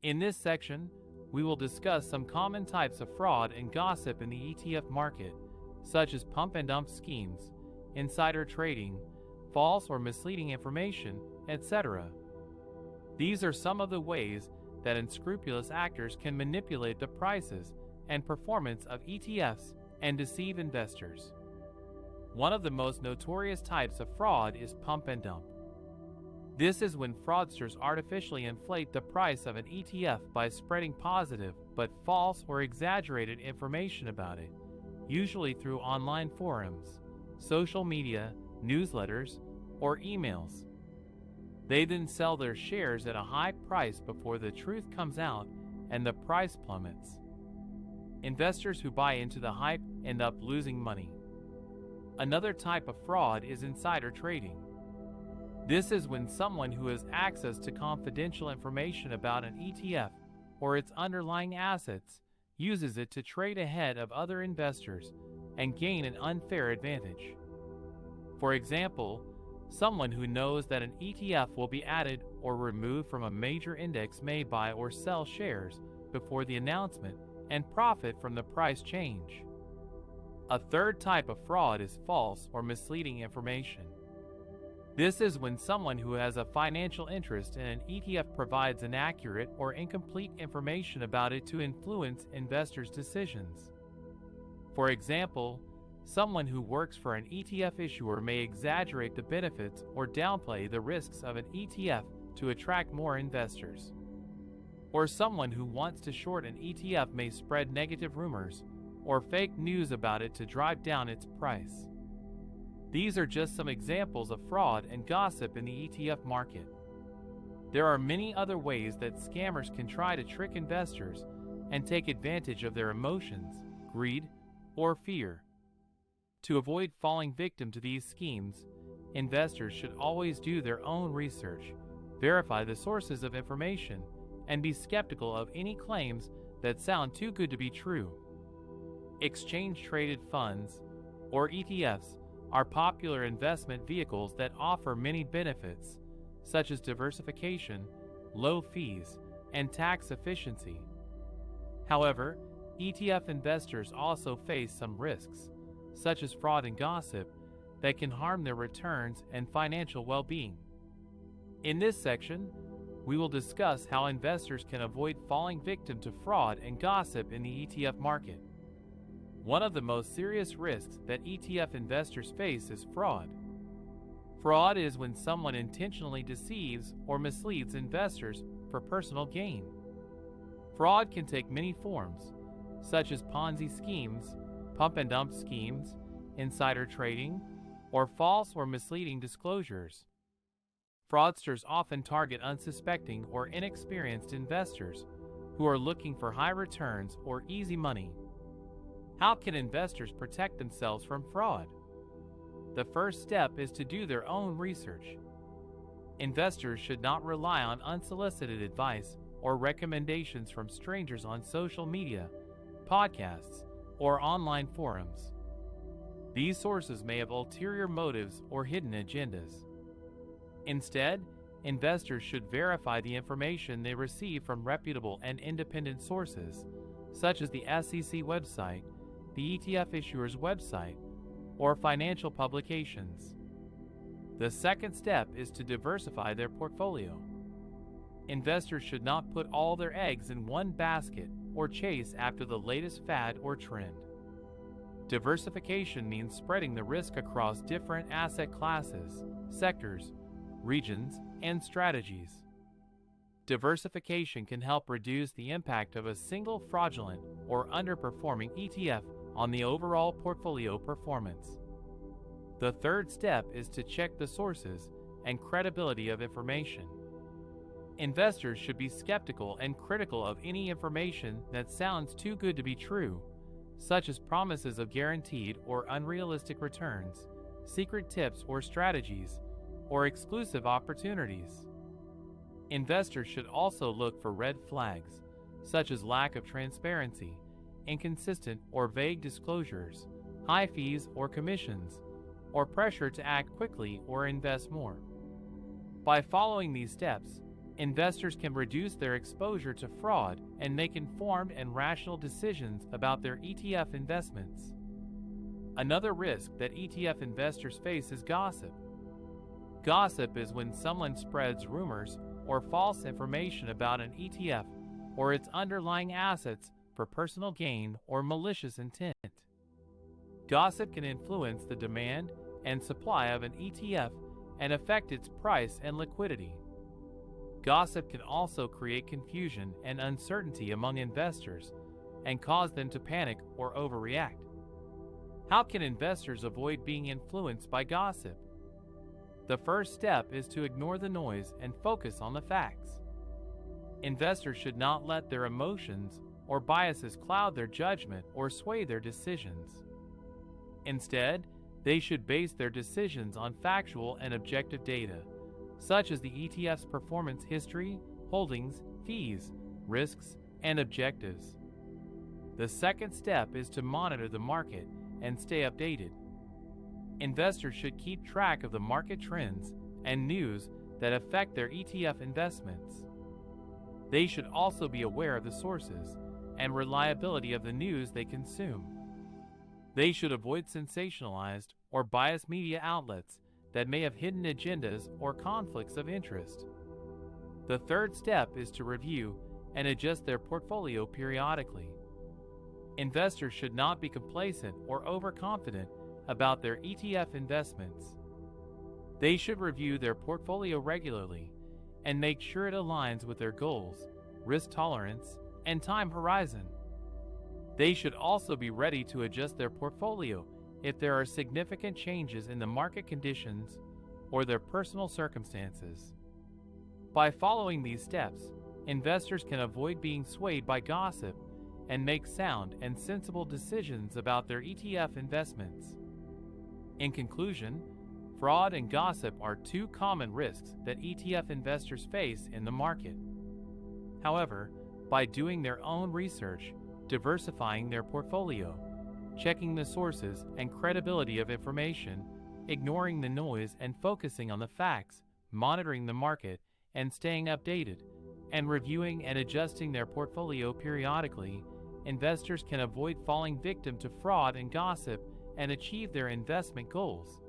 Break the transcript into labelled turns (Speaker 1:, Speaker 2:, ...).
Speaker 1: In this section, we will discuss some common types of fraud and gossip in the ETF market, such as pump and dump schemes, insider trading, false or misleading information, etc. These are some of the ways that unscrupulous actors can manipulate the prices and performance of ETFs and deceive investors. One of the most notorious types of fraud is pump and dump. This is when fraudsters artificially inflate the price of an ETF by spreading positive but false or exaggerated information about it, usually through online forums, social media, newsletters, or emails. They then sell their shares at a high price before the truth comes out and the price plummets. Investors who buy into the hype end up losing money. Another type of fraud is insider trading. This is when someone who has access to confidential information about an ETF or its underlying assets uses it to trade ahead of other investors and gain an unfair advantage. For example, someone who knows that an ETF will be added or removed from a major index may buy or sell shares before the announcement and profit from the price change. A third type of fraud is false or misleading information. This is when someone who has a financial interest in an ETF provides inaccurate or incomplete information about it to influence investors' decisions. For example, someone who works for an ETF issuer may exaggerate the benefits or downplay the risks of an ETF to attract more investors. Or someone who wants to short an ETF may spread negative rumors or fake news about it to drive down its price. These are just some examples of fraud and gossip in the ETF market. There are many other ways that scammers can try to trick investors and take advantage of their emotions, greed, or fear. To avoid falling victim to these schemes, investors should always do their own research, verify the sources of information, and be skeptical of any claims that sound too good to be true. Exchange-traded funds, or ETFs, are popular investment vehicles that offer many benefits, such as diversification, low fees, and tax efficiency. However, ETF investors also face some risks, such as fraud and gossip, that can harm their returns and financial well-being. In this section, we will discuss how investors can avoid falling victim to fraud and gossip in the ETF market. One of the most serious risks that ETF investors face is fraud. Fraud is when someone intentionally deceives or misleads investors for personal gain. Fraud can take many forms, such as Ponzi schemes, pump and dump schemes, insider trading, or false or misleading disclosures. Fraudsters often target unsuspecting or inexperienced investors who are looking for high returns or easy money. How can investors protect themselves from fraud? The first step is to do their own research. Investors should not rely on unsolicited advice or recommendations from strangers on social media, podcasts, or online forums. These sources may have ulterior motives or hidden agendas. Instead, investors should verify the information they receive from reputable and independent sources, such as the SEC website, the ETF issuer's website, or financial publications. The second step is to diversify their portfolio. Investors should not put all their eggs in one basket or chase after the latest fad or trend. Diversification means spreading the risk across different asset classes, sectors, regions, and strategies. Diversification can help reduce the impact of a single fraudulent or underperforming ETF on the overall portfolio performance. The third step is to check the sources and credibility of information. Investors should be skeptical and critical of any information that sounds too good to be true, such as promises of guaranteed or unrealistic returns, secret tips or strategies, or exclusive opportunities. Investors should also look for red flags, such as lack of transparency, inconsistent or vague disclosures, high fees or commissions, or pressure to act quickly or invest more. By following these steps, Investors can reduce their exposure to fraud and make informed and rational decisions about their ETF investments. Another risk that ETF investors face is gossip. Gossip is when someone spreads rumors or false information about an ETF or its underlying assets for personal gain or malicious intent. Gossip can influence the demand and supply of an ETF and affect its price and liquidity. Gossip can also create confusion and uncertainty among investors and cause them to panic or overreact. How can investors avoid being influenced by gossip? The first step is to ignore the noise and focus on the facts. Investors should not let their emotions or biases cloud their judgment or sway their decisions. Instead, they should base their decisions on factual and objective data, such as the ETF's performance history, holdings, fees, risks, and objectives. The second step is to monitor the market and stay updated. Investors should keep track of the market trends and news that affect their ETF investments. They should also be aware of the sources and reliability of the news they consume. They should avoid sensationalized or biased media outlets that may have hidden agendas or conflicts of interest. The third step is to review and adjust their portfolio periodically. Investors should not be complacent or overconfident about their ETF investments. They should review their portfolio regularly and make sure it aligns with their goals, risk tolerance, and time horizon. They should also be ready to adjust their portfolio if there are significant changes in the market conditions or their personal circumstances. By following these steps, investors can avoid being swayed by gossip and make sound and sensible decisions about their ETF investments. In conclusion, fraud and gossip are two common risks that ETF investors face in the market. However, by doing their own research, diversifying their portfolio, checking the sources and credibility of information, ignoring the noise and focusing on the facts, monitoring the market and staying updated, and reviewing and adjusting their portfolio periodically, investors can avoid falling victim to fraud and gossip and achieve their investment goals.